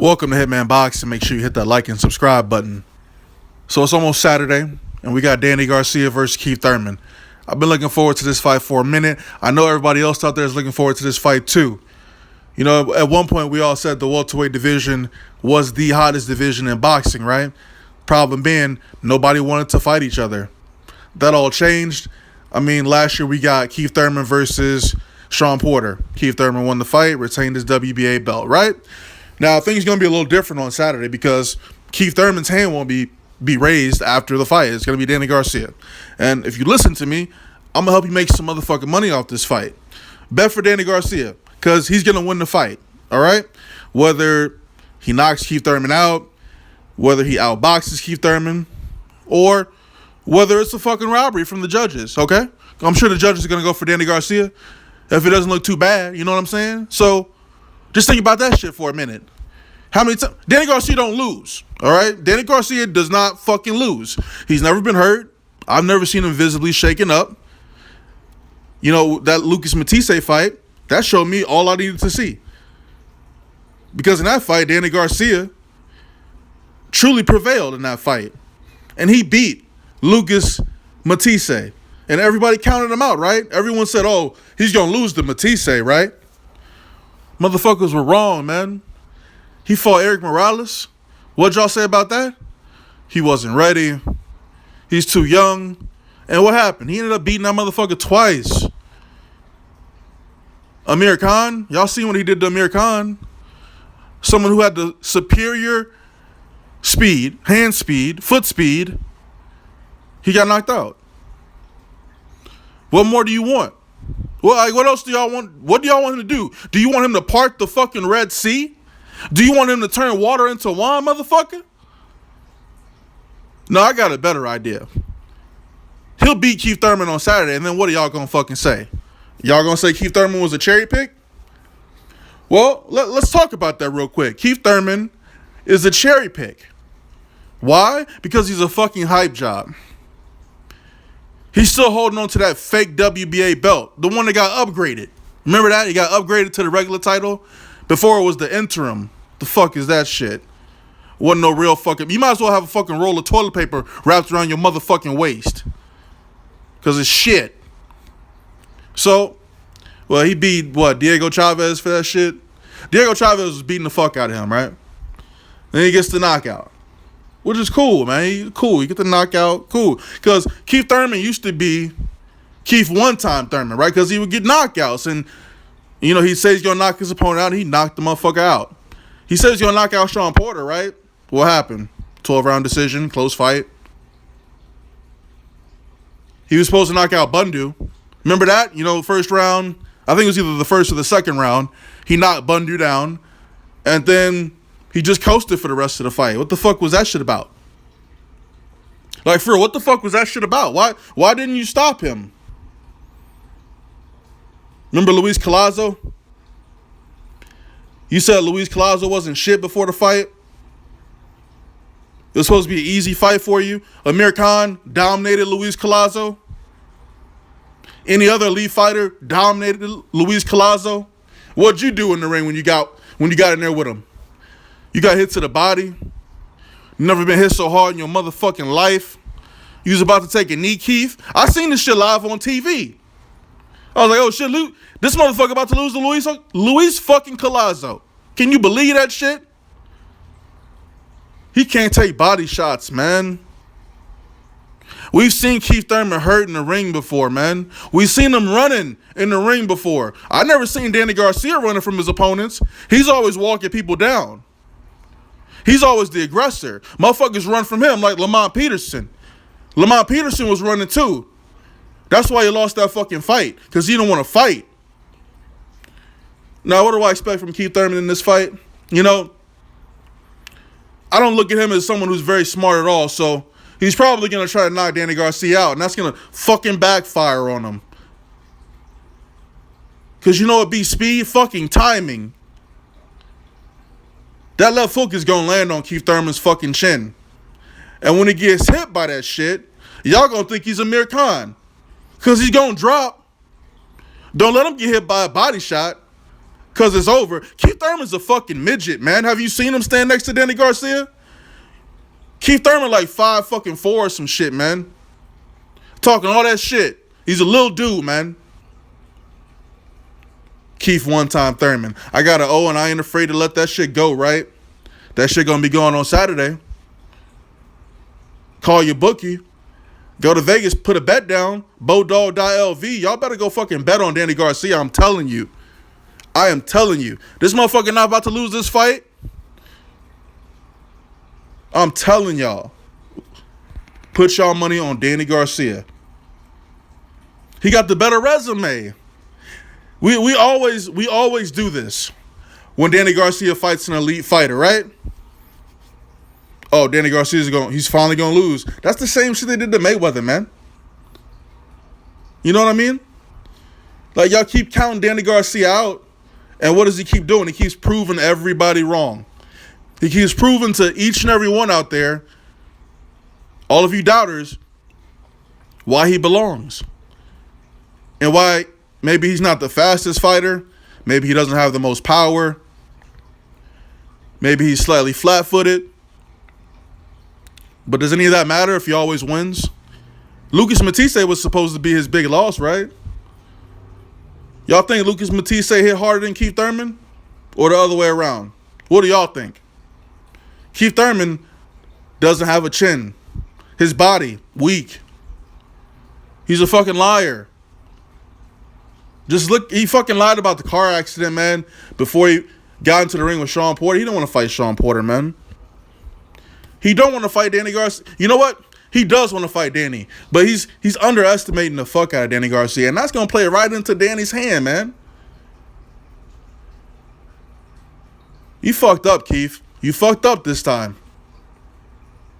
Welcome to Hitman Box, and make sure you hit that like and subscribe button. So it's almost Saturday, and we got Danny Garcia versus Keith Thurman. I've been looking forward to this fight for a minute. I know everybody else out there is looking forward to this fight too. You know, at one point we all said the welterweight division was the hottest division in boxing, right? Problem being, nobody wanted to fight each other. That all changed. I mean, last year we got Keith Thurman versus Shawn Porter. Keith Thurman won the fight, retained his WBA belt, right? Now, things are going to be a little different on Saturday because Keith Thurman's hand won't be raised after the fight. It's going to be Danny Garcia. And if you listen to me, I'm going to help you make some motherfucking money off this fight. Bet for Danny Garcia because he's going to win the fight, all right? Whether he knocks Keith Thurman out, whether he outboxes Keith Thurman, or whether it's a fucking robbery from the judges, okay? I'm sure the judges are going to go for Danny Garcia if it doesn't look too bad, you know what I'm saying? So just think about that shit for a minute. How many times? Danny Garcia don't lose, all right? Danny Garcia does not fucking lose. He's never been hurt. I've never seen him visibly shaken up. You know, that Lucas Matisse fight, that showed me all I needed to see. Because in that fight, Danny Garcia truly prevailed in that fight. And he beat Lucas Matisse. And everybody counted him out, right? Everyone said, oh, he's going to lose to Matisse, right? Motherfuckers were wrong, man. He fought Eric Morales. What'd y'all say about that? He wasn't ready. He's too young. And what happened? He ended up beating that motherfucker twice. Amir Khan, y'all seen what he did to Amir Khan? Someone who had the superior speed, hand speed, foot speed. He got knocked out. What more do you want? Well, like, what else do y'all want? What do y'all want him to do? Do you want him to part the fucking Red Sea? Do you want him to turn water into wine, motherfucker? No, I got a better idea. He'll beat Keith Thurman on Saturday, and then what are y'all gonna fucking say? Y'all gonna say Keith Thurman was a cherry pick? Well, let's talk about that real quick. Keith Thurman is a cherry pick. Why? Because he's a fucking hype job. He's still holding on to that fake WBA belt, the one that got upgraded. Remember that? He got upgraded to the regular title. Before it was the interim. The fuck is that shit? Wasn't no real fucking... You might as well have a fucking roll of toilet paper wrapped around your motherfucking waist. Because it's shit. So, well, he beat, what, Diego Chavez for that shit? Diego Chavez was beating the fuck out of him, right? Then he gets the knockout. Which is cool, man. Cool. You get the knockout. Cool. Because Keith Thurman used to be Keith one-time Thurman, right? Because he would get knockouts. And, you know, he says he's going to knock his opponent out. And he knocked the motherfucker out. He says he's going to knock out Shawn Porter, right? What happened? 12-round decision. Close fight. He was supposed to knock out Bundu. Remember that? You know, first round. I think it was either the first or the second round. He knocked Bundu down. And then he just coasted for the rest of the fight. What the fuck was that shit about? Like, for real, what the fuck was that shit about? Why didn't you stop him? Remember Luis Collazo? You said Luis Collazo wasn't shit before the fight. It was supposed to be an easy fight for you. Amir Khan dominated Luis Collazo. Any other elite fighter dominated Luis Collazo. What'd you do in the ring when you got in there with him? You got hit to the body. You never been hit so hard in your motherfucking life. You was about to take a knee, Keith. I seen this shit live on TV. I was like, oh shit, this motherfucker about to lose to Luis fucking Collazo. Can you believe that shit? He can't take body shots, man. We've seen Keith Thurman hurt in the ring before, man. We've seen him running in the ring before. I never seen Danny Garcia running from his opponents. He's always walking people down. He's always the aggressor. Motherfuckers run from him like Lamont Peterson. Lamont Peterson was running too. That's why he lost that fucking fight. Because he didn't want to fight. Now, what do I expect from Keith Thurman in this fight? You know, I don't look at him as someone who's very smart at all. So he's probably going to try to knock Danny Garcia out. And that's going to fucking backfire on him. Because you know it be speed, fucking timing. That left hook is going to land on Keith Thurman's fucking chin. And when he gets hit by that shit, y'all going to think he's Amir Khan. Because he's going to drop. Don't let him get hit by a body shot. because it's over. Keith Thurman's a fucking midget, man. Have you seen him stand next to Danny Garcia? Keith Thurman like 5'4" or some shit, man. Talking all that shit. He's a little dude, man. Keith one-time Thurman. I got an O and I ain't afraid to let that shit go, right? That shit gonna be going on Saturday. Call your bookie. Go to Vegas, put a bet down. Bodog.lv. Y'all better go fucking bet on Danny Garcia. I'm telling you. I am telling you. This motherfucker not about to lose this fight. I'm telling y'all. Put y'all money on Danny Garcia. He got the better resume. We always do this when Danny Garcia fights an elite fighter, right? Oh, Danny he's finally gonna lose. That's the same shit they did to Mayweather, man. You know what I mean? Like, y'all keep counting Danny Garcia out, and what does he keep doing? He keeps proving everybody wrong. He keeps proving to each and every one out there, all of you doubters, why he belongs. And why maybe he's not the fastest fighter. Maybe he doesn't have the most power. Maybe he's slightly flat-footed. But does any of that matter if he always wins? Lucas Matisse was supposed to be his big loss, right? Y'all think Lucas Matisse hit harder than Keith Thurman? Or the other way around? What do y'all think? Keith Thurman doesn't have a chin. His body, weak. He's a fucking liar. Just look, he fucking lied about the car accident, man, before he got into the ring with Sean Porter. He didn't want to fight Sean Porter, man. He don't want to fight Danny Garcia. You know what? He does want to fight Danny, but he's underestimating the fuck out of Danny Garcia, and that's going to play right into Danny's hand, man. You fucked up, Keith. You fucked up this time.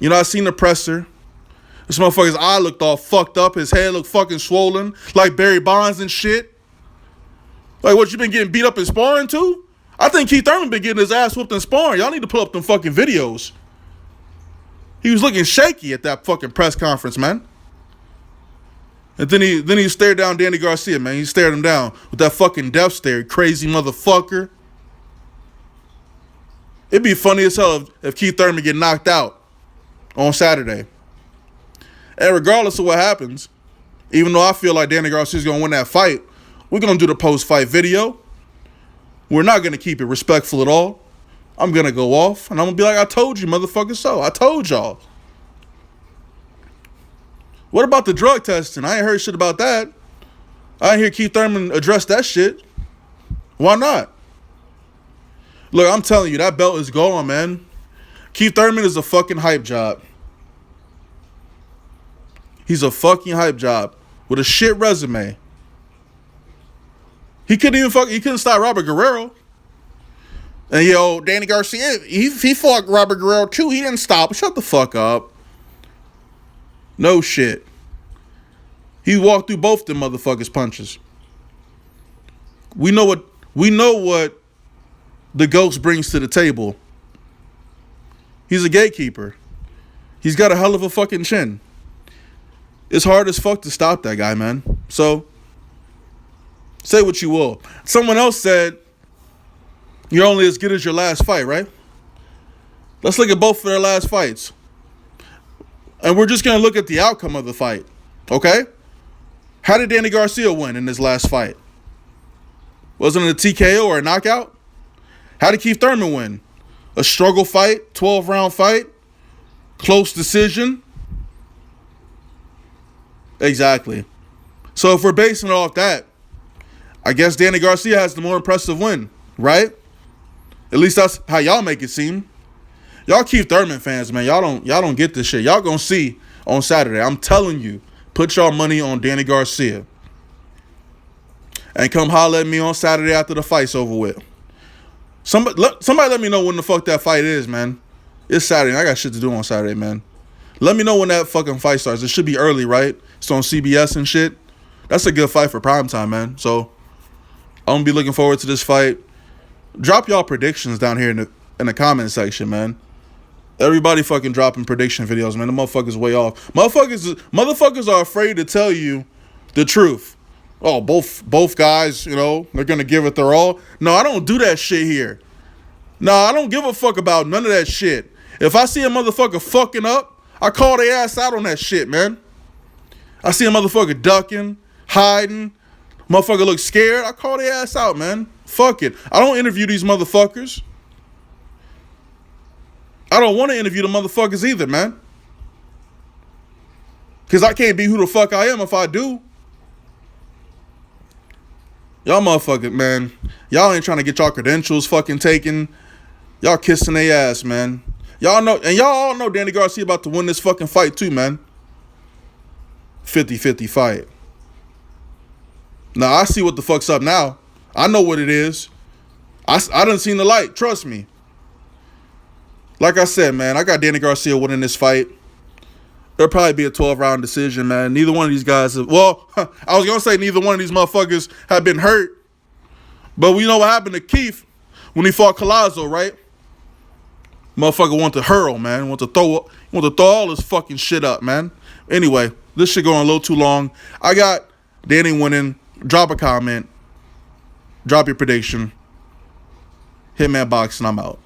You know, I seen the presser. This motherfucker's eye looked all fucked up. His head looked fucking swollen like Barry Bonds and shit. Like, what, you been getting beat up in sparring too? I think Keith Thurman been getting his ass whooped in sparring. Y'all need to pull up them fucking videos. He was looking shaky at that fucking press conference, man. And then he stared down Danny Garcia, man. He stared him down with that fucking death stare, crazy motherfucker. It'd be funny as hell if Keith Thurman get knocked out on Saturday. And regardless of what happens, even though I feel like Danny Garcia's going to win that fight, we're going to do the post-fight video. We're not going to keep it respectful at all. I'm going to go off, and I'm going to be like, I told you, motherfucker, so. I told y'all. What about the drug testing? I ain't heard shit about that. I ain't hear Keith Thurman address that shit. Why not? Look, I'm telling you, that belt is gone, man. Keith Thurman is a fucking hype job. He's a fucking hype job with a shit resume. He couldn't stop Robert Guerrero. And yo, Danny Garcia, he fought Robert Guerrero too. He didn't stop. Shut the fuck up. No shit. He walked through both them motherfuckers' punches. We know what the Ghost brings to the table. He's a gatekeeper. He's got a hell of a fucking chin. It's hard as fuck to stop that guy, man. So, say what you will. Someone else said, you're only as good as your last fight, right? Let's look at both of their last fights. And we're just going to look at the outcome of the fight, okay? How did Danny Garcia win in his last fight? Wasn't it a TKO or a knockout? How did Keith Thurman win? A struggle fight, 12-round fight, close decision? Exactly. So if we're basing it off that, I guess Danny Garcia has the more impressive win, right? At least that's how y'all make it seem. Y'all Keith Thurman fans, man, y'all don't get this shit. Y'all gonna see on Saturday. I'm telling you, put y'all money on Danny Garcia. And come holler at me on Saturday after the fight's over with. Somebody let me know when the fuck that fight is, man. It's Saturday. I got shit to do on Saturday, man. Let me know when that fucking fight starts. It should be early, right? It's on CBS and shit. That's a good fight for primetime, man. So I'm gonna be looking forward to this fight. Drop y'all predictions down here in the comment section, man. Everybody fucking dropping prediction videos, man. The motherfuckers way off. Motherfuckers are afraid to tell you the truth. Oh, both guys, you know, they're gonna give it their all. No, I don't do that shit here. No, I don't give a fuck about none of that shit. If I see a motherfucker fucking up, I call their ass out on that shit, man. I see a motherfucker ducking, hiding, motherfucker look scared, I call their ass out, man. Fuck it. I don't interview these motherfuckers. I don't want to interview the motherfuckers either, man. Because I can't be who the fuck I am if I do. Y'all motherfuckers, man. Y'all ain't trying to get y'all credentials fucking taken. Y'all kissing their ass, man. Y'all know, and y'all all know Danny Garcia about to win this fucking fight too, man. 50-50 fight. Now, I see what the fuck's up now. I know what it is. I done seen the light. Trust me. Like I said, man, I got Danny Garcia winning this fight. It'll probably be a 12-round decision, man. Neither one of these guys have, well, I was going to say neither one of these motherfuckers have been hurt. But we know what happened to Keith when he fought Collazo, right? Motherfucker want to hurl, man. Want to throw all this fucking shit up, man. Anyway, this shit going a little too long. I got Danny winning. Drop a comment. Drop your prediction. Hitman Boxing, I'm out.